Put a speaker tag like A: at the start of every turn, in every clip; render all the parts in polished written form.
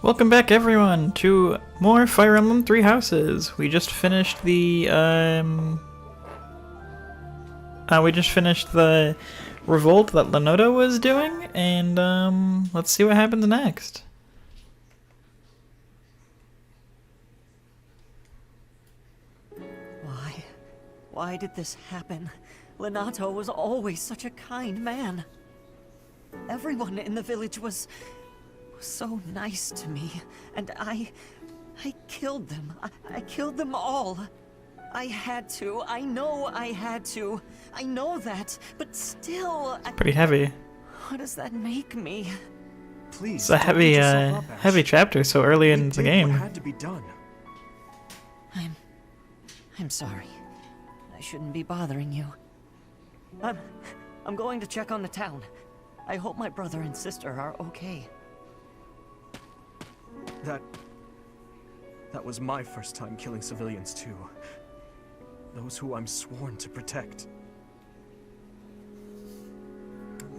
A: Welcome back, everyone, to more Fire Emblem Three Houses. We just finished the revolt that Lenato was doing, and let's see what happens next.
B: Why did this happen? Lenato was always such a kind man. Everyone in the village was so nice to me, and I killed them. I killed them all. I had to. I know I had to. I know that, but still.
A: Pretty heavy.
B: What does that make me?
C: Please.
A: It's a heavy, heavy chapter so early in the game.
C: What had to be done.
B: I'm sorry. I shouldn't be bothering you. I'm going to check on the town. I hope my brother and sister are okay.
C: That was my first time killing civilians too. Those who I'm sworn to protect.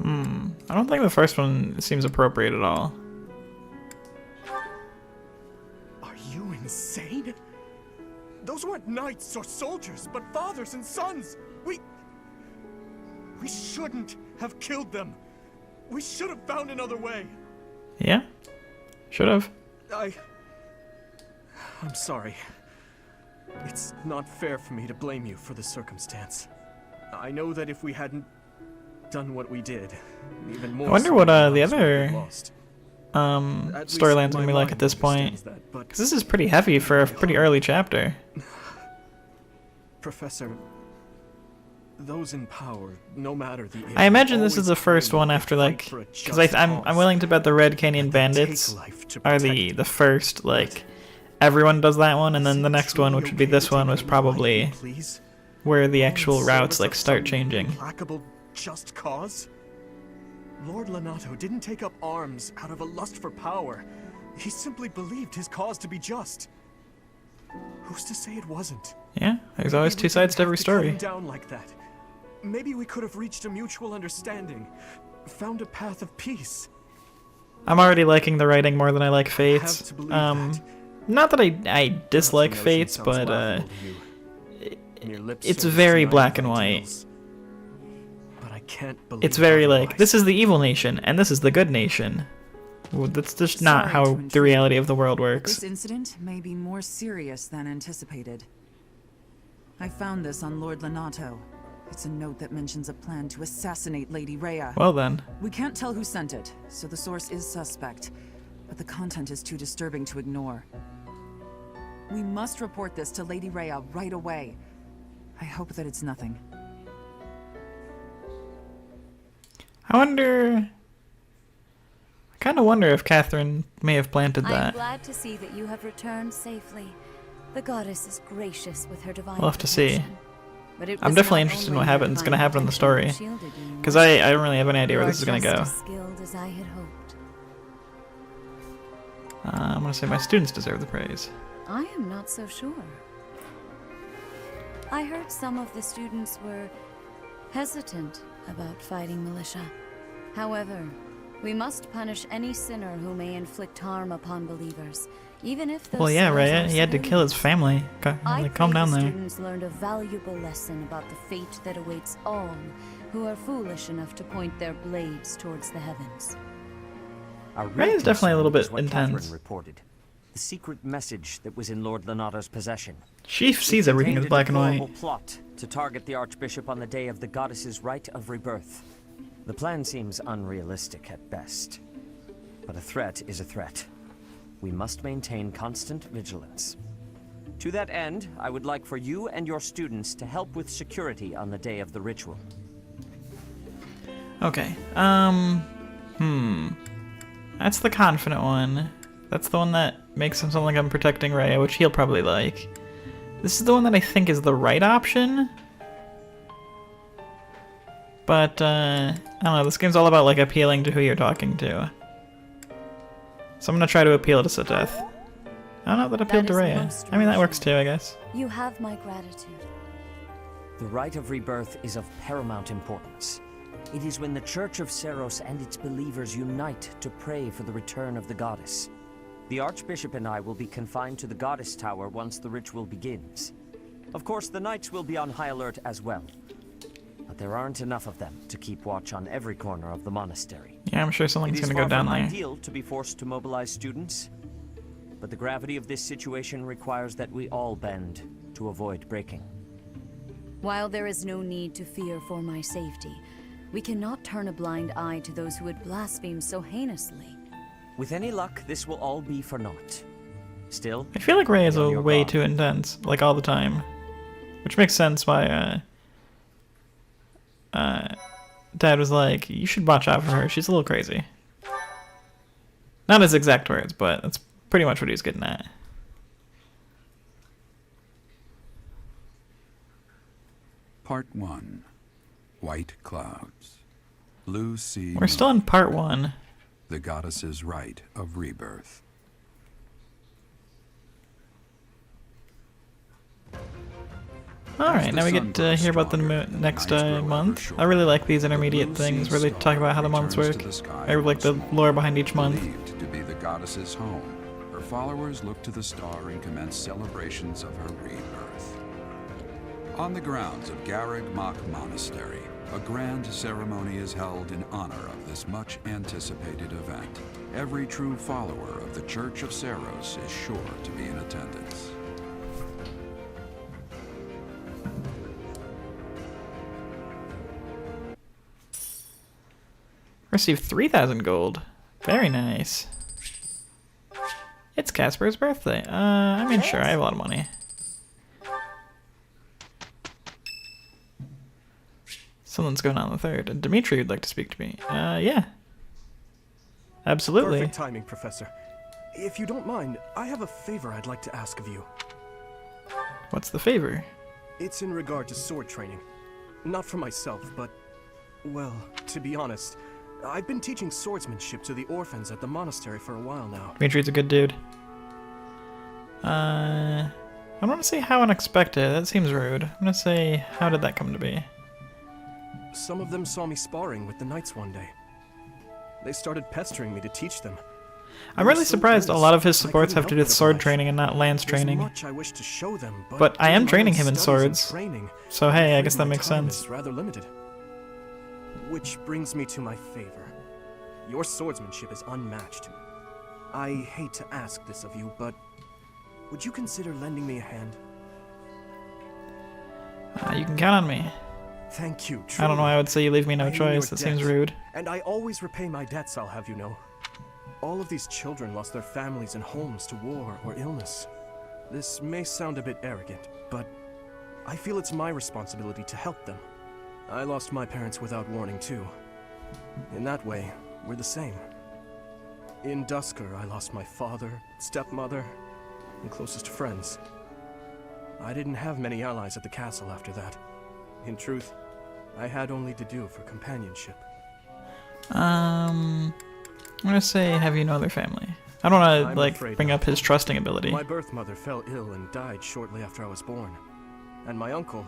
A: I don't think the first one seems appropriate at all.
C: Are you insane? Those weren't knights or soldiers, but fathers and sons. We shouldn't have killed them. We should have found another way.
A: Yeah? Should have.
C: I'm sorry. It's not fair for me to blame you for the circumstance. I know that if we hadn't done what we did, even more.
A: I wonder what the other storyline's gonna be like at this point. Because this is pretty heavy for a pretty early chapter.
C: Professor, those in power, no matter the age,
A: I imagine this is the first one after, like, because I'm willing to bet the Red Canyon Bandits are the first, like, everyone does that one, and then the next one, which would be this one, was probably where the actual routes, like, start changing.
C: Implacable just cause? Lord Lenato didn't take up arms out of a lust for power. He simply believed his cause to be just. Who's to say it wasn't?
A: Yeah, there's always two sides to every story.
C: Down like that. Maybe we could have reached a mutual understanding, found a path of peace.
A: I'm already liking the writing more than I like Fate's. Not that I dislike Fate's, but it's very black and white.
C: But I can't believe
A: it's very like, this is the evil nation and this is the good nation. Well, that's just not how the reality of the world works.
D: This incident may be more serious than anticipated. I found this on Lord Lenato. It's a note that mentions a plan to assassinate Lady Rhea.
A: Well then.
D: We can't tell who sent it, so the source is suspect, but the content is too disturbing to ignore. We must report this to Lady Rhea right away. I hope that it's nothing.
A: I kind of wonder if Catherine may have planted that.
E: I'm glad to see that you have returned safely. The goddess is gracious with her divine
A: We'll have to see.
E: But I'm
A: definitely interested in what happens going to happen in the story, because I don't really have any idea where this is going to go.
E: Skilled as I had hoped.
A: I'm going to say my students deserve the praise.
E: I am not so sure. I heard some of the students were hesitant about fighting militia. However, we must punish any sinner who may inflict harm upon believers, even if those.
A: Well, yeah,
E: sins
A: right.
E: are
A: He had to kill his family. Like, calm down there.
E: Students learned a valuable lesson about the fate that awaits all who are foolish enough to point their blades towards the heavens.
A: Ray is definitely a little bit intense.
F: Reported. The secret message that was in Lord Lenato's possession.
A: She sees everything as black and white.
F: Plot to target the archbishop on the day of the goddess's rite of rebirth. The plan seems unrealistic at best, but a threat is a threat. We must maintain constant vigilance. To that end, I would like for you and your students to help with security on the day of the ritual.
A: Okay, that's the confident one. That's the one that makes him sound like I'm protecting Rhea, which he'll probably like. This is the one that I think is the right option. But, I don't know, this game's all about, like, appealing to who you're talking to. So I'm gonna try to appeal to Seteth. I don't know that appealed to Rhea. I mean, that works too, I guess.
E: You have my gratitude.
F: The rite of rebirth is of paramount importance. It is when the Church of Seros and its believers unite to pray for the return of the goddess. The Archbishop and I will be confined to the Goddess Tower once the ritual begins. Of course, the Knights will be on high alert as well. But there aren't enough of them to keep watch on every corner of the monastery.
A: Yeah, I'm sure something's
F: It is
A: gonna go
F: far
A: down
F: from
A: there.
F: ideal to be forced to mobilize students, but the gravity of this situation requires that we all bend to avoid breaking.
E: While there is no need to fear for my safety, we cannot turn a blind eye to those who would blaspheme so heinously.
F: With any luck, this will all be for naught. Still,
A: I feel like Ray is
F: be on
A: a
F: your
A: way
F: guard.
A: too intense, like all the time. Which makes sense why Dad was like, you should watch out for her, she's a little crazy. Not his exact words, but that's pretty much what he's getting at.
G: Part 1. White Clouds. Blue Sea
A: We're still in part 1.
G: The Goddess's Rite of Rebirth.
A: Alright, now we get to hear about the next month. I really like these intermediate things where they talk about how the months work. I like the lore behind each month.
G: Believed to be the goddess's home, her followers look to the star and commence celebrations of her rebirth. On the grounds of Garreg Mach Monastery, a grand ceremony is held in honor of this much anticipated event. Every true follower of the Church of Seros is sure to be in attendance.
A: Received 3,000 gold. Very nice. It's Casper's birthday. I mean, sure, I have a lot of money. Something's going on the 3rd. Dimitri would like to speak to me. Yeah. Absolutely.
C: Perfect timing, Professor. If you don't mind, I have a favor I'd like to ask of you.
A: What's the favor?
C: It's in regard to sword training. Not for myself, but, well, to be honest, I've been teaching swordsmanship to the orphans at the monastery for a while now.
A: Dimitri's a good dude. I don't want to say how unexpected. That seems rude. I'm going to say, how did that come to be?
C: Some of them saw me sparring with the knights one day. They started pestering me to teach them.
A: I'm really surprised a lot of his supports have to do with sword training and not lance training.
C: Much I wish to show them,
A: But I am
C: my
A: training
C: own
A: him in
C: studies and
A: swords.
C: training,
A: So hey, I guess that
C: my
A: makes
C: time
A: sense.
C: is rather limited. Which brings me to my favor. Your swordsmanship is unmatched. I hate to ask this of you, but would you consider lending me a hand?
A: You can count on me.
C: Thank you.
A: I don't know why I would say you leave me no
C: I am in
A: choice.
C: your
A: That seems
C: debt,
A: rude.
C: And I always repay my debts, I'll have you know. All of these children lost their families and homes to war or illness. This may sound a bit arrogant, but I feel it's my responsibility to help them. I lost my parents without warning too. In that way, we're the same. In Dusker, I lost my father, stepmother, and closest friends. I didn't have many allies at the castle after that. In truth, I had only to do for companionship.
A: I'm gonna say have you know their family. I don't wanna,
C: I'm
A: like,
C: afraid
A: bring
C: not.
A: up his trusting ability.
C: My birth mother fell ill and died shortly after I was born. And my uncle,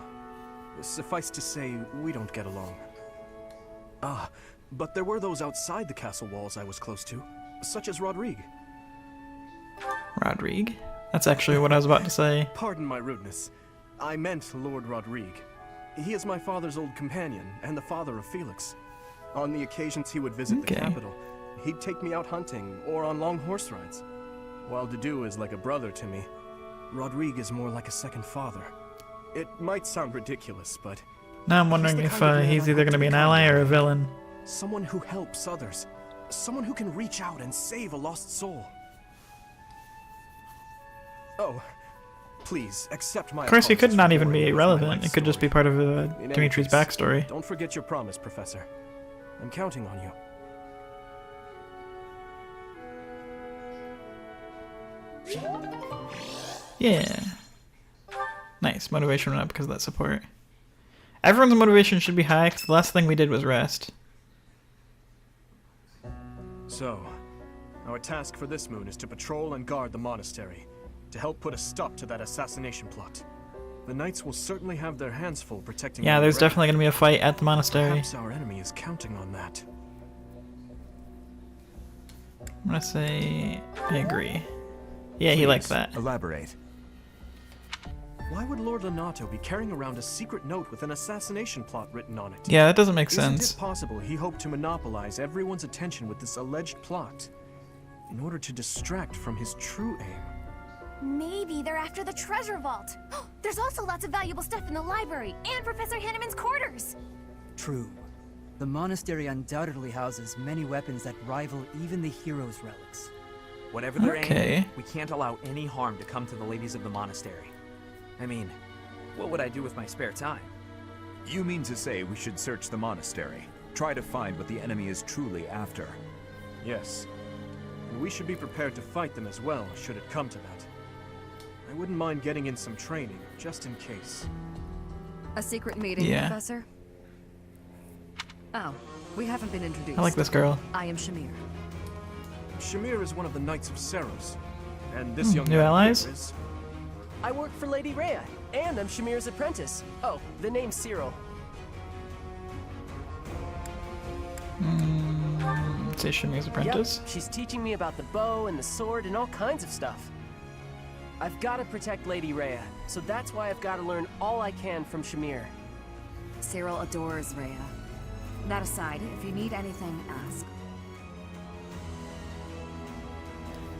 C: suffice to say, we don't get along. But there were those outside the castle walls I was close to, such as Rodrigue.
A: Rodrigue? That's actually what I was about to say.
C: Pardon my rudeness. I meant Lord Rodrigue. He is my father's old companion, and the father of Felix. On the occasions he would visit
A: Okay.
C: the capital, he'd take me out hunting or on long horse rides. While Dedu is like a brother to me, Rodrigue is more like a second father. It might sound ridiculous, but
A: Now I'm wondering
C: the
A: if
C: kind of man
A: he's
C: I
A: either
C: hope
A: gonna
C: to
A: be an
C: become.
A: ally or a villain.
C: someone who helps others. Someone who can reach out and save a lost soul. Oh, please, accept my
A: Of course, he could
C: apologies
A: not
C: for
A: even
C: boring
A: be
C: you with my
A: irrelevant.
C: life
A: It could just be
C: story.
A: part of
C: In any
A: Dimitri's
C: case,
A: backstory.
C: Don't forget your promise, Professor. I'm counting on you.
A: Yeah. Nice. Motivation went up because of that support. Everyone's motivation should be high because the last thing we did was rest.
C: So, our task for this moon is to patrol and guard the monastery, to help put a stop to that assassination plot. The knights will certainly have their hands full protecting
A: Yeah,
C: our
A: there's
C: relic.
A: definitely going to be a fight at the monastery.
C: Perhaps our enemy is counting on that.
A: I'm gonna say I agree. Yeah, he liked that.
C: Elaborate. Why would Lord Lenato be carrying around a secret note with an assassination plot written on it?
A: Yeah, that doesn't make
C: Isn't
A: sense.
C: it possible he hoped to monopolize everyone's attention with this alleged plot in order to distract from his true aim?
H: Maybe they're after the treasure vault. There's also lots of valuable stuff in the library and Professor Hanneman's quarters.
I: True. The monastery undoubtedly houses many weapons that rival even the hero's relics.
J: Whatever they're
A: Okay.
J: aiming, we can't allow any harm to come to the ladies of the monastery. I mean, what would I do with my spare time?
K: You mean to say we should search the monastery, try to find what the enemy is truly after?
C: Yes. And we should be prepared to fight them as well, should it come to that. I wouldn't mind getting in some training, just in case.
D: A secret meeting,
A: Yeah.
D: Professor? Oh, we haven't been introduced.
A: I like this girl.
D: I am Shamir.
C: Shamir is one of the Knights of Seros, and this young
A: new
C: man
A: allies?
C: here is...
L: I work for Lady Rhea, and I'm Shamir's apprentice. Oh, the name's Cyril.
A: Say Shamir's apprentice.
L: Yep, she's teaching me about the bow and the sword and all kinds of stuff. I've got to protect Lady Rhea, so that's why I've got to learn all I can from Shamir.
E: Cyril adores Rhea. That aside, if you need anything, ask.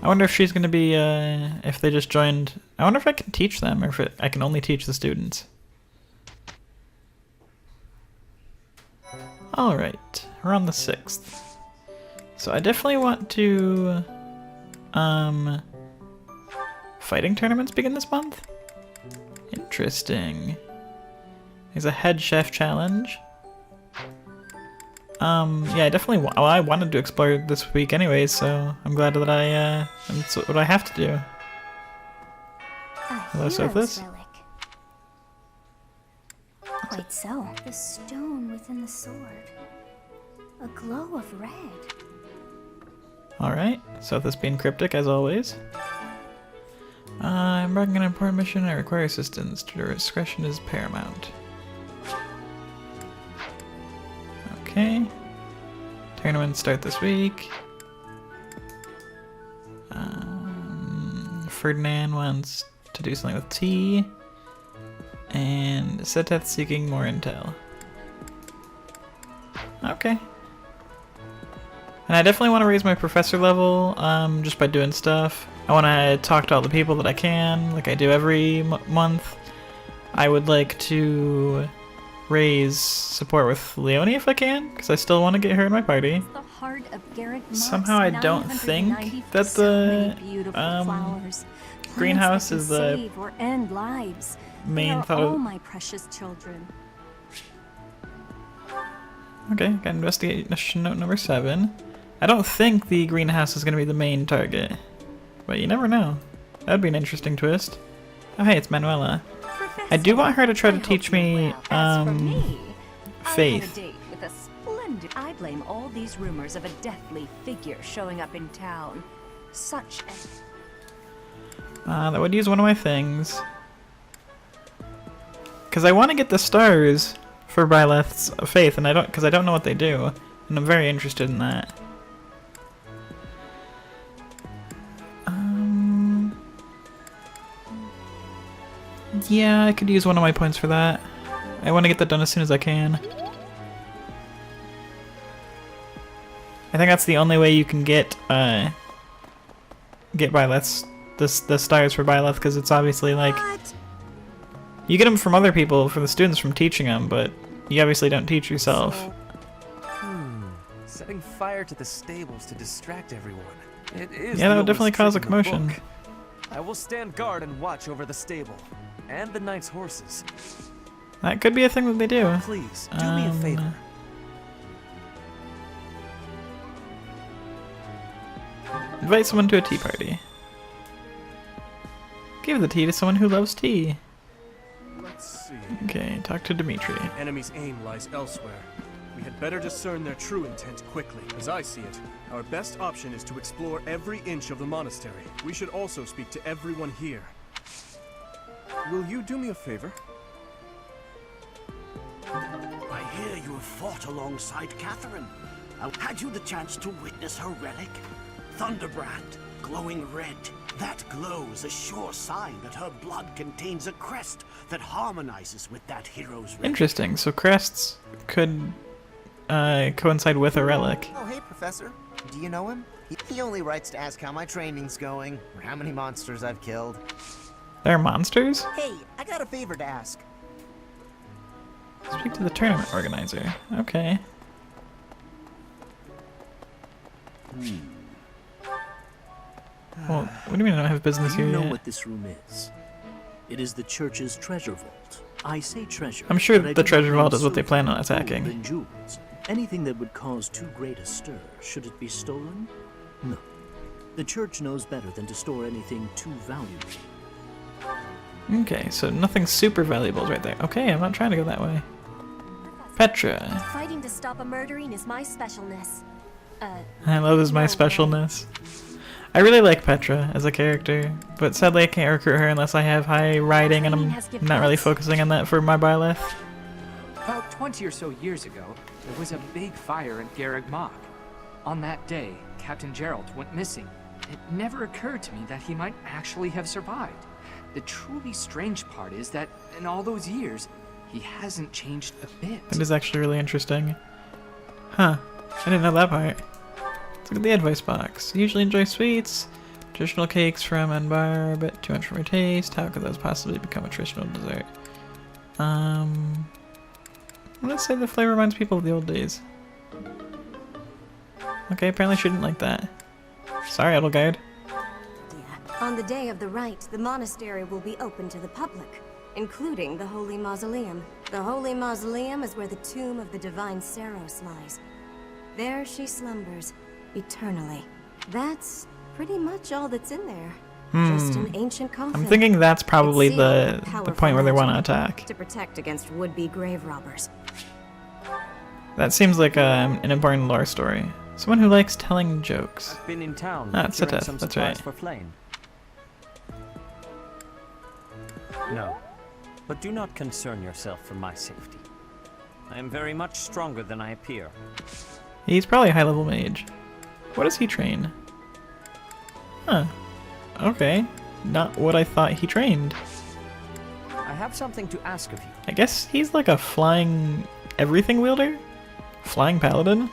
A: I wonder if she's gonna be, if they just joined. I wonder if I can teach them, or if I can only teach the students. Alright, we're on the 6th. So I definitely want to, fighting tournaments begin this month? Interesting. There's a head chef challenge. Yeah, I definitely I wanted to explore this week anyways, so I'm glad that that's what I have to do. Hello, Sophis?
H: Relic. Quite so. The stone within the sword. A glow of red.
A: Alright, Sophis being cryptic as always. I'm embarking on an important mission. I require assistance. Your discretion is paramount. Okay. Tournaments start this week. Ferdinand wants to do something with tea. And Seteth seeking more intel. Okay. And I definitely want to raise my professor level, just by doing stuff. I want to talk to all the people that I can, like I do every month. I would like to raise support with Leonie if I can, because I still want to get her in my party.
H: The heart of Garrick
A: Somehow I don't think that the greenhouse is the
H: save or end lives.
A: main
H: They are
A: thought
H: all
A: of...
H: my precious children.
A: Okay, got investigation note number 7. I don't think the greenhouse is going to be the main target, but you never know. That'd be an interesting twist. Oh hey, it's Manuela. I do want her to try to teach me, faith.
H: I blame all these rumors of a deathly figure showing up in town. Such a...
A: That would use one of my things. Because I want to get the stars for Byleth's faith, and I don't know what they do, and I'm very interested in that. Yeah, I could use one of my points for that. I want to get that done as soon as I can. I think that's the only way you can get Byleth's the stars for Byleth, because it's obviously like you get them from other people, from the students from teaching them, but you obviously don't teach yourself.
J: Setting fire to the stables to distract everyone. It is
A: Yeah, that would
J: the
A: definitely
J: oldest
A: cause a
J: trick in the
A: commotion.
J: book. I will stand guard and watch over the stable and the knight's horses.
A: That could be a thing that they do.
J: Please do me a favor.
A: Invite someone to a tea party. Give the tea to someone who loves tea.
C: Let's see.
A: Okay, talk to Dimitri.
C: Enemy's aim lies elsewhere. We had better discern their true intent quickly. As I see it, our best option is to explore every inch of the monastery. We should also speak to everyone here. Will you do me a favor?
M: I hear you have fought alongside Catherine. Had you the chance to witness her relic? thunderbrand, glowing red. That glow's a sure sign that her blood contains a crest that harmonizes with that hero's red.
A: Interesting. So crests could coincide with a relic.
N: Oh, hey, Professor. Do you know him? He only writes to ask how my training's going, or how many monsters I've killed.
A: They're monsters?
N: Hey, I got a favor to ask.
A: Speak to the tournament organizer. Okay. Well, what do you mean I don't have business here
O: You know
A: yet?
O: what this room is. It is the church's treasure vault. I say treasure.
A: I'm sure
O: but I
A: the
O: do
A: treasure
O: not
A: vault
O: mean
A: is what they
O: silver,
A: plan on
O: gold,
A: attacking.
O: and jewels. Anything that would cause too great a stir, should it be stolen? No. The church knows better than to store anything too valuable.
A: Okay, so nothing super valuable is right there. Okay, I'm not trying to go that way. Petra.
H: Fighting to stop a murdering is my specialness.
A: I love this my specialness. I really like Petra as a character, but sadly I can't recruit her unless I have high riding, and I'm not really focusing on that for my Byleth.
P: About 20 or so years ago, there was a big fire in Garreg Mach. On that day, Captain Gerald went missing. It never occurred to me that he might actually have survived. The truly strange part is that in all those years, he hasn't changed a bit.
A: That is actually really interesting. Huh. I didn't know that part. Let's look at the advice box. Usually enjoy sweets. Traditional cakes from Anbar, but too much for my taste. How could those possibly become a traditional dessert? I'm gonna say the flavor reminds people of the old days. Okay, apparently she didn't like that. Sorry, Edelgard.
E: On the day of the rite, the monastery will be open to the public, including the Holy Mausoleum. The Holy Mausoleum is where the tomb of the divine Saros lies. There she slumbers, eternally. That's pretty much all that's in there. Just an ancient coffin.
A: I'm thinking that's probably
E: It's sealed with
A: the
E: powerful
A: point where they want to
E: magic
A: attack.
E: to protect against would-be grave robbers.
A: That seems like an important lore story. Someone who likes telling jokes.
F: I've been in town
A: Ah, it's
F: procuring
A: Seteth,
F: some
A: that's
F: supplies
A: right.
F: for Flame. No, but do not concern yourself for my safety. I am very much stronger than I appear.
A: He's probably a high-level mage. What does he train? Huh. Okay. Not what I thought he trained.
F: I have something to ask of you.
A: I guess he's like a flying everything wielder? Flying paladin?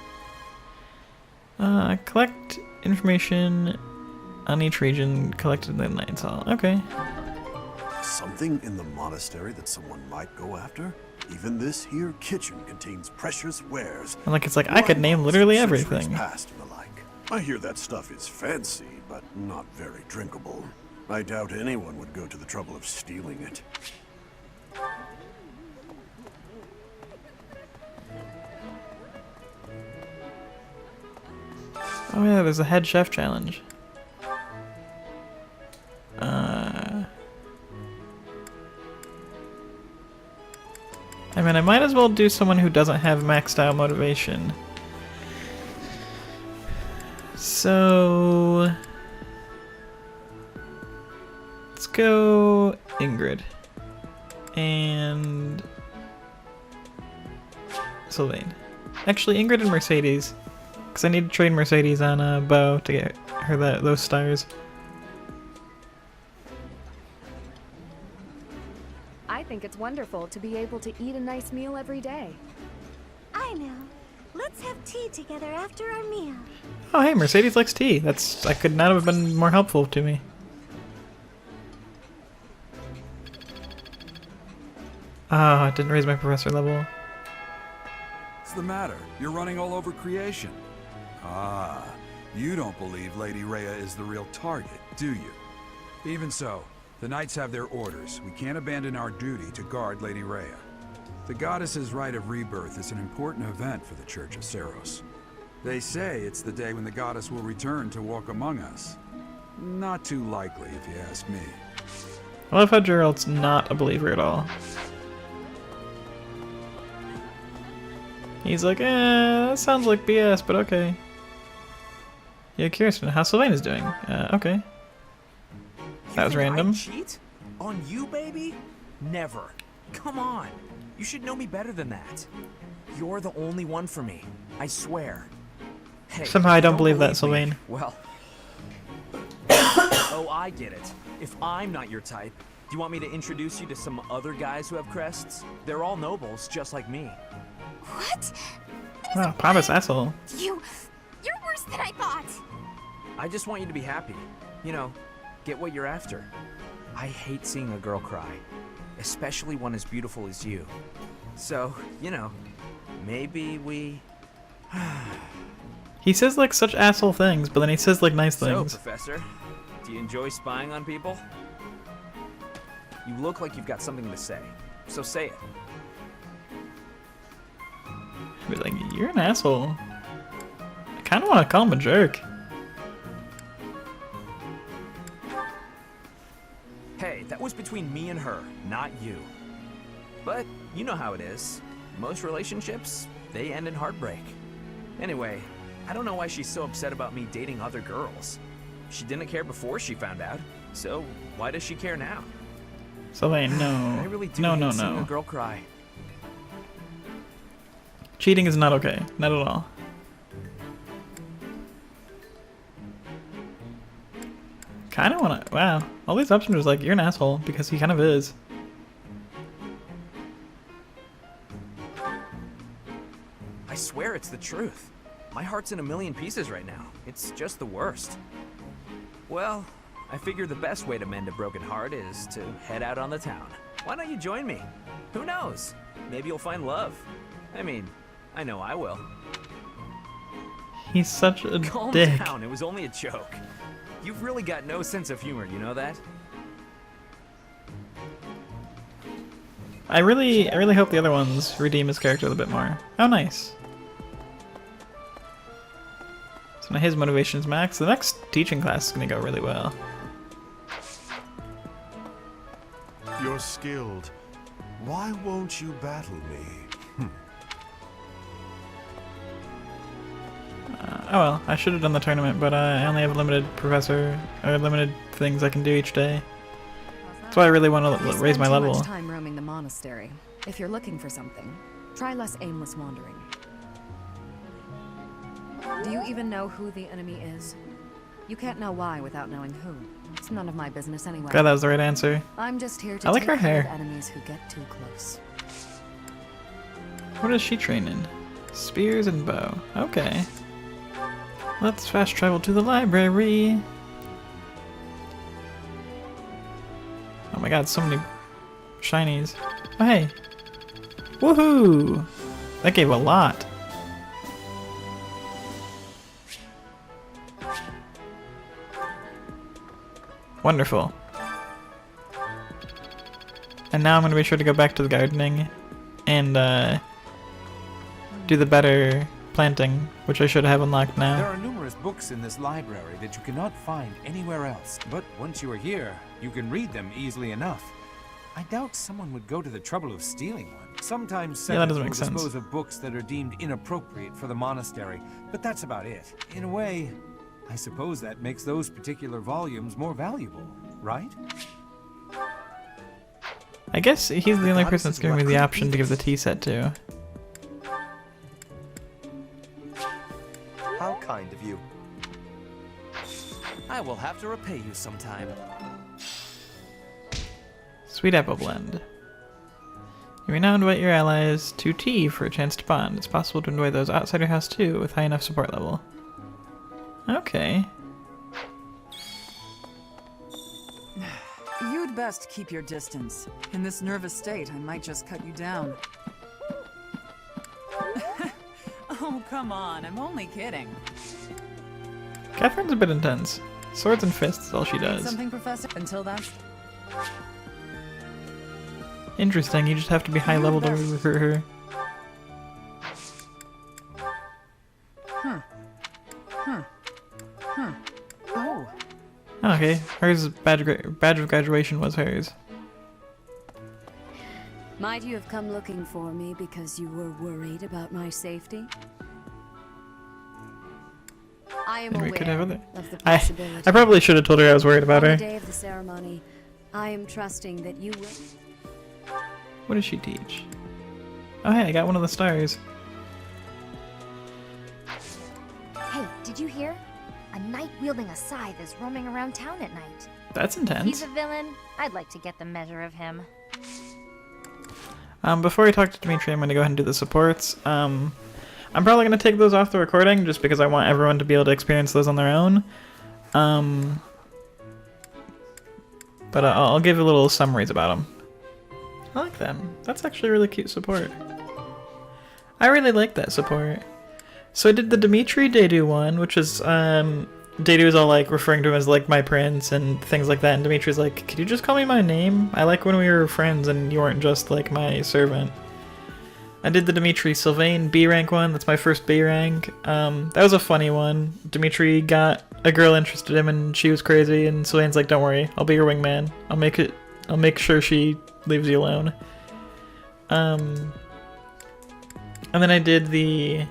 A: Collect information on each region collected in the Knight's Hall. Okay.
Q: Something in the monastery that someone might go after? Even this here kitchen contains precious wares.
A: And like it's like I could name literally
Q: Centuries
A: everything.
Q: past and the like. I hear that stuff is fancy, but not very drinkable. I doubt anyone would go to the trouble of stealing it.
A: Oh yeah, there's a head chef challenge. I mean, I might as well do someone who doesn't have maxed out motivation. So let's go Ingrid and Sylvain. Actually, Ingrid and Mercedes, because I need to train Mercedes on a bow to get her those stars.
R: I think it's wonderful to be able to eat a nice meal every day.
S: I know. Let's have tea together after our meal.
A: Oh hey, Mercedes likes tea. That could not have been more helpful to me. Oh, it didn't raise my professor level.
G: What's the matter? You're running all over creation. Ah, you don't believe Lady Rhea is the real target, do you? Even so, the knights have their orders. We can't abandon our duty to guard Lady Rhea. The goddess's rite of rebirth is an important event for the Church of Saros. They say it's the day when the goddess will return to walk among us. Not too likely, if you ask me.
A: I love how Gerald's not a believer at all. He's like, that sounds like BS, but okay. Yeah, curious to know how Sylvain is doing. Okay. That was random.
J: I cheat? On you, baby? Never. Come on. You should know me better than that. You're the only one for me. I swear. Hey,
A: Somehow I don't believe that,
J: me.
A: Sylvain.
J: Well, Oh, I get it. If I'm not your type, do you want me to introduce you to some other guys who have crests? They're all nobles, just like me.
S: What?
A: Oh, pompous asshole.
S: You're worse than I thought.
J: I just want you to be happy. You know, get what you're after. I hate seeing a girl cry, especially one as beautiful as you. So, you know, maybe we...
A: He says like such asshole things, but then he says like nice
J: So,
A: things.
J: Professor, do you enjoy spying on people? You look like you've got something to say, so say it.
A: I'd be like, you're an asshole. I kind of want to call him a jerk.
J: Hey, that was between me and her, not you. But you know how it is. Most relationships, they end in heartbreak. Anyway, I don't know why she's so upset about me dating other girls. She didn't care before she found out, so why does she care now?
A: So they
J: I really do hate seeing a girl cry.
A: Cheating is not okay. Not at all. Kind of want to... Wow. All these options was like, you're an asshole, because he kind of is.
J: I swear it's the truth. My heart's in a million pieces right now. It's just the worst. Well, I figure the best way to mend a broken heart is to head out on the town. Why don't you join me? Who knows? Maybe you'll find love. I mean, I know I will.
A: He's such a
J: Calm
A: dick.
J: down, it was only a joke. You've really got no sense of humor, you know that?
A: I really hope the other ones redeem his character a little bit more. Oh, nice. So now his motivation's max. The next teaching class is gonna go really well.
T: You're skilled. Why won't you battle me?
A: Oh well, I should have done the tournament, but I only have limited limited things I can do each day. That's why I really want to raise my level.
U: Much time roaming the monastery. If you're looking for something, try less aimless wandering. Do you even know who the enemy is? You can't know why without knowing who. It's none of my business anyway.
A: God, that was the right answer.
U: I'm just here to
A: I like
U: take
A: her
U: care of
A: hair.
U: enemies who get too close.
A: What is she training? Spears and bow. Okay. Let's fast travel to the library. Oh my god, so many shinies. Oh hey. Woohoo! That gave a lot. Wonderful. And now I'm going to be sure to go back to the gardening and do the better planting, which I should have unlocked now.
V: There are numerous books in this library that you cannot find anywhere else, but once you are here, you can read them easily enough. I doubt someone would go to the trouble of stealing one. Sometimes
A: Yeah, that
V: settlers
A: doesn't
V: will
A: make sense.
V: dispose of books that are deemed inappropriate for the monastery, but that's about it. In a way, I suppose that makes those particular volumes more valuable, right?
A: I guess he's the only person that's giving me the option to give the tea set to.
W: How kind of you.
J: I will have to repay you sometime.
A: Sweet apple blend. You may now invite your allies to tea for a chance to bond. It's possible to invite those outside your house too, with high enough support level. Okay.
D: You'd best keep your distance. In this nervous state, I might just cut you down. Oh, come on. I'm only kidding.
A: Catherine's a bit intense. Swords and fists is all she
D: Need
A: does.
D: something, Professor? Until then.
A: Interesting, you just have to be high level to recruit her.
D: Oh.
A: Okay, hers badge of graduation was hers.
E: Might you have come looking for me because you were worried about my safety? I am
A: And we
E: aware
A: could have other.
E: of the
A: I
E: possibility.
A: probably should have told her I was worried about
E: On
A: her.
E: the day of the ceremony, I am trusting that you will.
A: What does she teach? Oh hey, I got one of the stars.
R: Hey, did you hear?
B: A knight wielding a scythe is roaming around town at night.
A: That's
B: If
A: intense.
B: he's a villain, I'd like to get the measure of him.
A: Before we talk to Dimitri, I'm going to go ahead and do the supports. I'm probably going to take those off the recording just because I want everyone to be able to experience those on their own. But I'll give a little summaries about them. I like them. That's actually a really cute support. I really like that support. So I did the Dimitri Dedu one, which is, Dedu is all like referring to him as like my prince and things like that, and Dimitri's like, could you just call me my name? I like when we were friends and you weren't just like my servant. I did the Dimitri Sylvain B rank one, that's my first B rank. That was a funny one. Dimitri got a girl interested in him and she was crazy, and Sylvain's like, don't worry, I'll be your wingman. I'll make sure she leaves you alone. And then I did the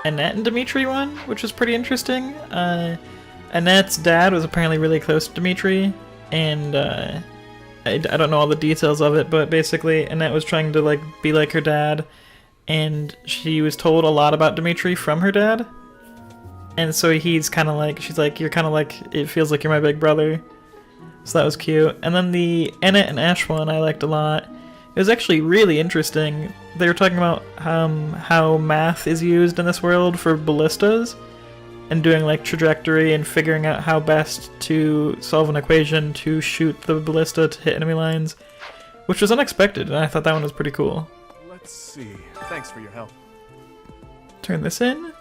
A: Annette and Dimitri one, which was pretty interesting. Annette's dad was apparently really close to Dimitri, and I don't know all the details of it, but basically Annette was trying to like be like her dad, and she was told a lot about Dimitri from her dad, and so he's kind of like, she's like, you're kind of like, it feels like you're my big brother. So that was cute. And then the Annette and Ash one I liked a lot. It was actually really interesting. They were talking about how math is used in this world for ballistas, and doing like trajectory and figuring out how best to solve an equation to shoot the ballista to hit enemy lines, which was unexpected, and I thought that one was pretty cool.
C: Let's see. Thanks for your help.
A: Turn this in.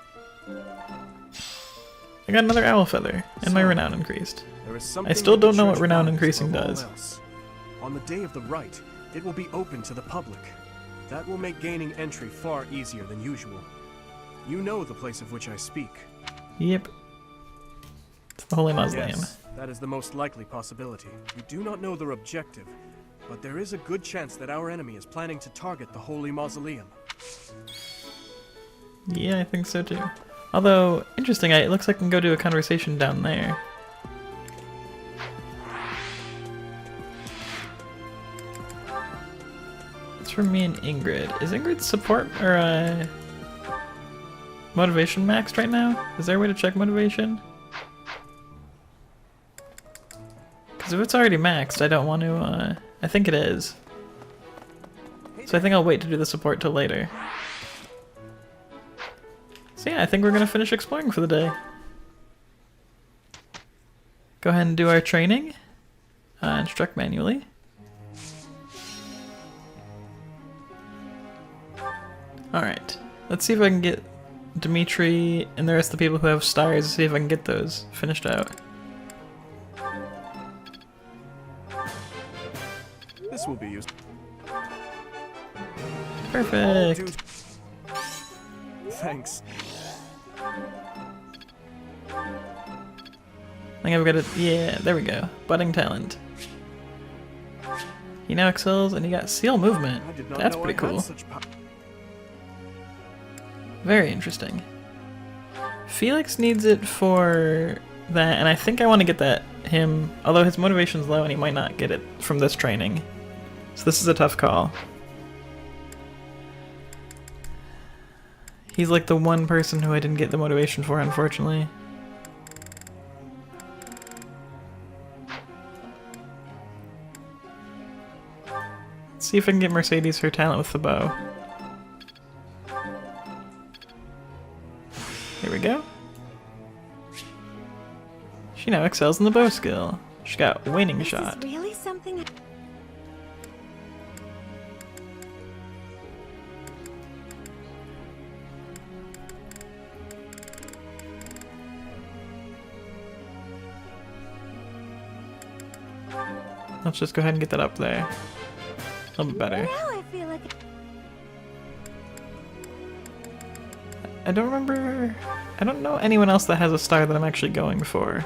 A: I got another owl feather, and my renown increased.
C: There is
A: I
C: something
A: still
C: that the
A: don't know what
C: church
A: renown
C: values
A: increasing
C: above all
A: does.
C: else. On the day of the rite, it will be open to the public. That will make gaining entry far easier than usual. You know the place of which I speak.
A: Yep. It's the Holy Mausoleum.
C: Yes, that is the most likely possibility. We do not know their objective, but there is a good chance that our enemy is planning to target the Holy Mausoleum.
A: Yeah, I think so too. Although, interesting, it looks like I can go do a conversation down there. It's for me and Ingrid. Is Ingrid's support or motivation maxed right now? Is there a way to check motivation? Because if it's already maxed, I don't want to, I think it is. So I think I'll wait to do the support till later. So yeah, I think we're going to finish exploring for the day. Go ahead and do our training. Instruct manually. Alright, let's see if I can get Dimitri and the rest of the people who have stars, see if I can get those finished out.
C: This will be used.
A: Perfect.
C: Thanks.
A: I think I've got it. Yeah, there we go. Budding talent. He now excels and he got seal movement. That's pretty cool. Very interesting. Felix needs it for that, and I think I want to get him, although his motivation's low and he might not get it from this training. So this is a tough call. He's like the one person who I didn't get the motivation for, unfortunately. Let's see if I can get Mercedes her talent with the bow. Here we go. She now excels in the bow skill. She got winning shot.
S: This is really something.
A: Let's just go ahead and get that up there. A little bit better.
S: Now I feel like
A: I don't remember. I don't know anyone else that has a star that I'm actually going for.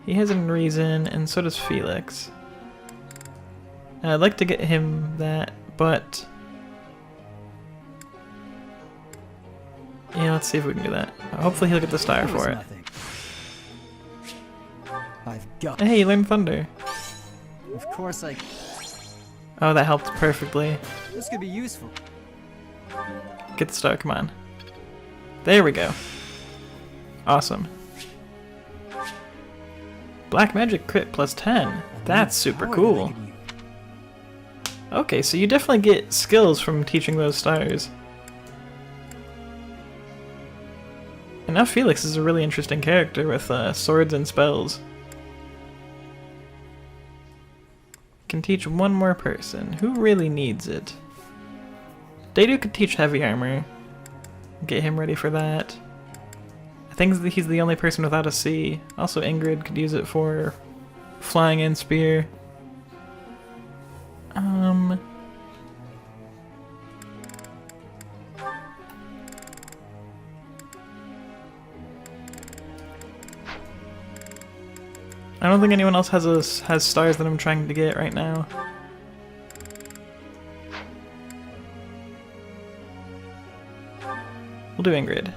A: He has in reason, and so does Felix. And I'd like to get him that, but yeah, let's see if we can do that. Hopefully he'll get the star for it.
I: I've got.
A: Hey, you learned Thunder.
I: Of course I.
A: Oh, that helped perfectly.
I: This could be useful.
A: Get the star, come on. There we go. Awesome. Black magic crit plus 10. That's super cool. Okay, so you definitely get skills from teaching those stars. And now Felix is a really interesting character with swords and spells. Can teach one more person. Who really needs it? Dadu could teach heavy armor. Get him ready for that. I think he's the only person without a C. Also Ingrid could use it for flying and spear. I don't think anyone else has stars that I'm trying to get right now. We'll do Ingrid.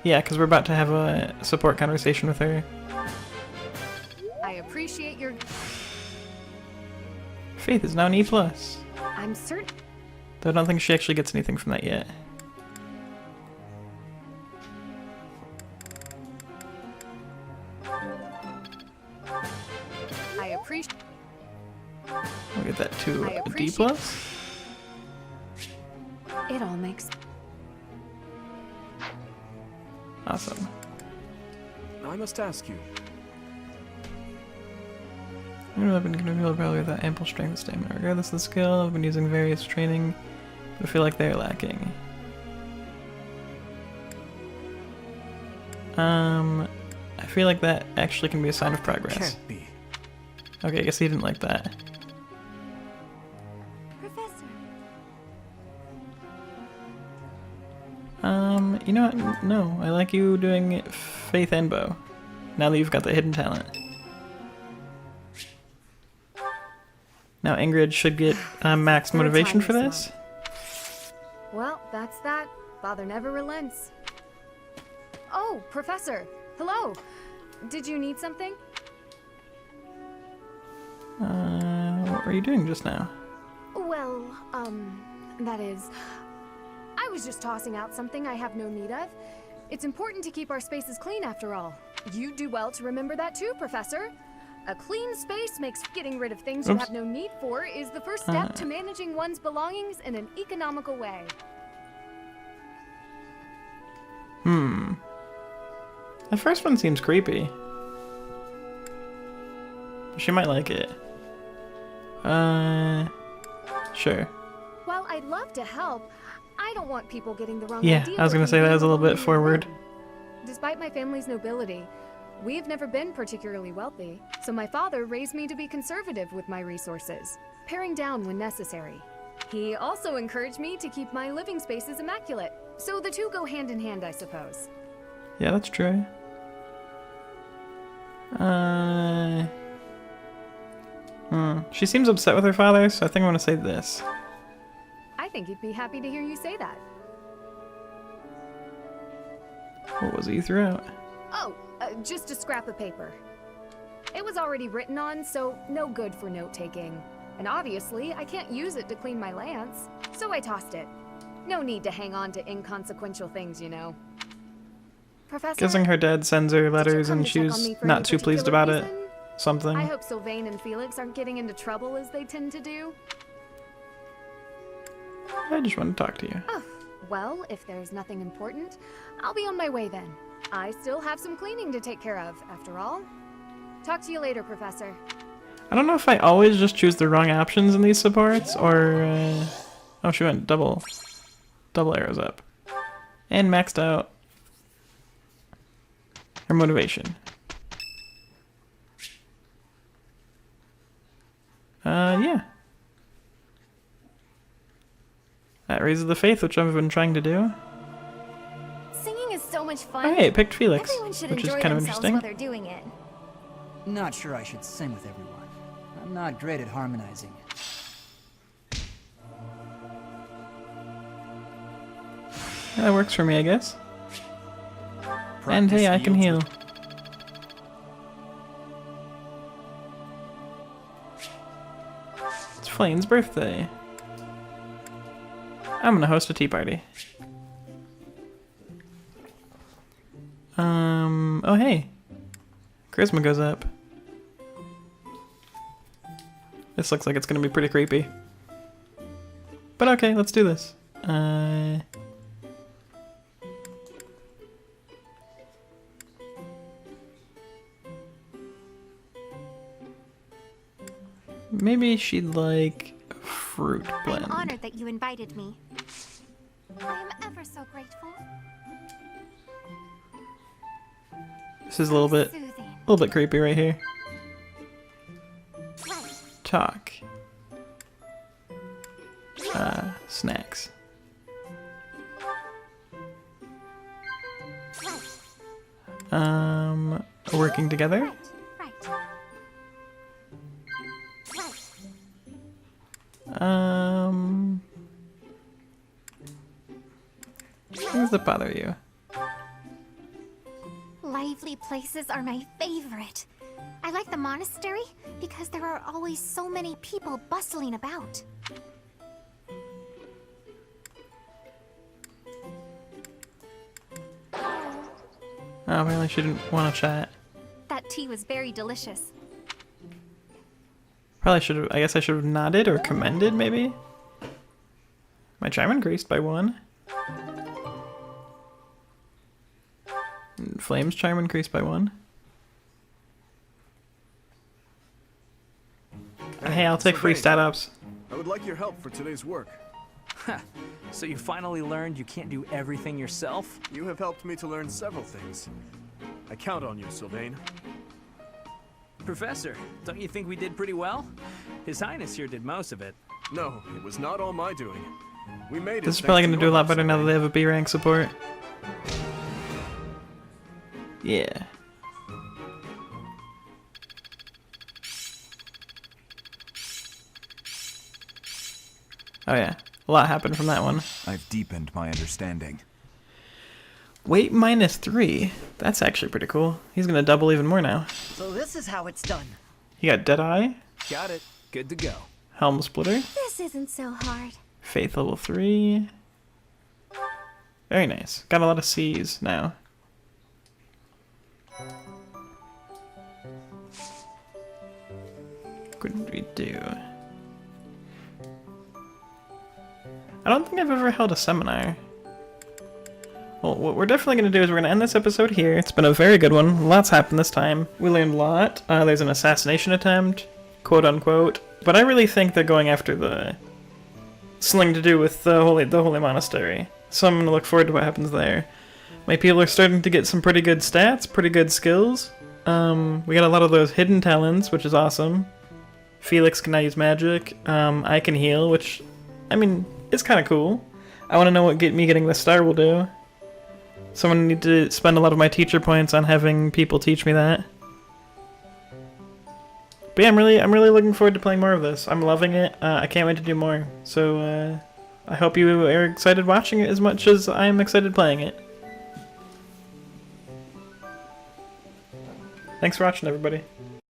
A: Yeah, because we're about to have a support conversation with her.
U: I appreciate your...
A: Faith is now an E+.
U: I'm certain...
A: Though I don't think she actually gets anything from that yet.
U: I appreciate...
A: We'll get that to a D+.
U: It all makes...
A: Awesome.
C: I must ask you.
A: I've been giving people probably without ample strength and stamina. Regardless of the skill, I've been using various training, but I feel like they're lacking. I feel like that actually can be a sign of progress.
C: Can't be.
A: Okay, I guess he didn't like that.
S: Professor.
A: You know what? No, I like you doing Faith and Bow. Now that you've got the hidden talent. Now Ingrid should get max motivation for this.
U: Well, that's that. Father never relents. Oh, Professor. Hello. Did you need something?
A: What were you doing just now?
R: Well, that is... I was just tossing out something I have no need of. It's important to keep our spaces clean after all. You'd do well to remember that too, Professor. A clean space makes getting rid of things you have no need for is the first step to managing one's belongings in an economical way.
A: The first one seems creepy. She might like it. Sure.
R: While I'd love to help, I don't want people getting the wrong
A: Yeah,
R: idea.
A: I was gonna say that was a little bit forward.
R: Despite my family's nobility, we've never been particularly wealthy, so my father raised me to be conservative with my resources, paring down when necessary. He also encouraged me to keep my living spaces immaculate, so the two go hand in hand, I suppose.
A: Yeah, that's true. She seems upset with her father, so I think I'm gonna say this.
R: I think he'd be happy to hear you say that.
A: What was it you threw out?
R: Oh, just a scrap of paper. It was already written on, so no good for note-taking. And obviously, I can't use it to clean my lance, so I tossed it. No need to hang on to inconsequential things, you know. Professor,
A: Guessing her dad sends her letters and she's not too pleased about it. Something.
R: I hope Sylvain and Felix aren't getting into trouble as they tend to do.
A: I just want to talk to you.
R: Oh, well, if there's nothing important, I'll be on my way then. I still have some cleaning to take care of, after all. Talk to you later, Professor.
A: I don't know if I always just choose the wrong options in these supports, or... Oh, she went double arrows up. And maxed out her motivation. Yeah. That raises the faith, which I've been trying to do.
S: Singing is so much fun.
A: Oh, hey, it picked Felix,
S: Everyone should
A: which is
S: enjoy
A: kind of
S: themselves
A: interesting.
S: while they're doing it.
I: Not sure I should sing with everyone. I'm not great at harmonizing.
A: That works for me, I guess. And hey, I can heal. It's Flane's birthday. I'm gonna host a tea party. Oh hey. Charisma goes up. This looks like it's gonna be pretty creepy. But okay, let's do this. Maybe she'd like a fruit blend.
S: I'm honored that you invited me. I am ever so grateful.
A: This is a little bit creepy right here. Talk. Snacks. Working together? Things that bother you.
S: Lively places are my favorite. I like the monastery because there are always so many people bustling about.
A: Oh, apparently she didn't want to chat.
S: That tea was very delicious.
A: Probably should have, I guess I should have nodded or commended, maybe? My charm increased by 1. And Flame's charm increased by 1. Hey, I'll take free stat ups.
C: I would like your help for today's work.
J: So you finally learned you can't do everything yourself?
C: You have helped me to learn several things. I count on you, Sylvain.
J: Professor, don't you think we did pretty well? His Highness here did most of it.
C: No, it was not all my doing. We made it.
A: This is probably going to do a lot better now that they have a B rank support. Yeah. Oh yeah, a lot happened from that one.
K: I've deepened my understanding.
A: Weight -3. That's actually pretty cool. He's gonna double even more now.
L: So this is how it's done.
A: He got Deadeye.
J: Got it. Good to go.
A: Helm Splitter.
S: This isn't so hard.
A: Faith level 3. Very nice. Got a lot of C's now. What did we do? I don't think I've ever held a seminar. Well, what we're definitely going to do is we're going to end this episode here. It's been a very good one. Lots happened this time. We learned a lot. There's an assassination attempt, quote unquote. But I really think they're going after the something to do with the holy monastery. So I'm going to look forward to what happens there. My people are starting to get some pretty good stats, pretty good skills. We got a lot of those hidden talents, which is awesome. Felix can now use magic. I can heal, which, I mean, it's kind of cool. I want to know what me getting the star will do. So I'm gonna need to spend a lot of my teacher points on having people teach me that. But yeah, I'm really looking forward to playing more of this. I'm loving it. I can't wait to do more. So I hope you are excited watching it as much as I'm excited playing it. Thanks for watching, everybody.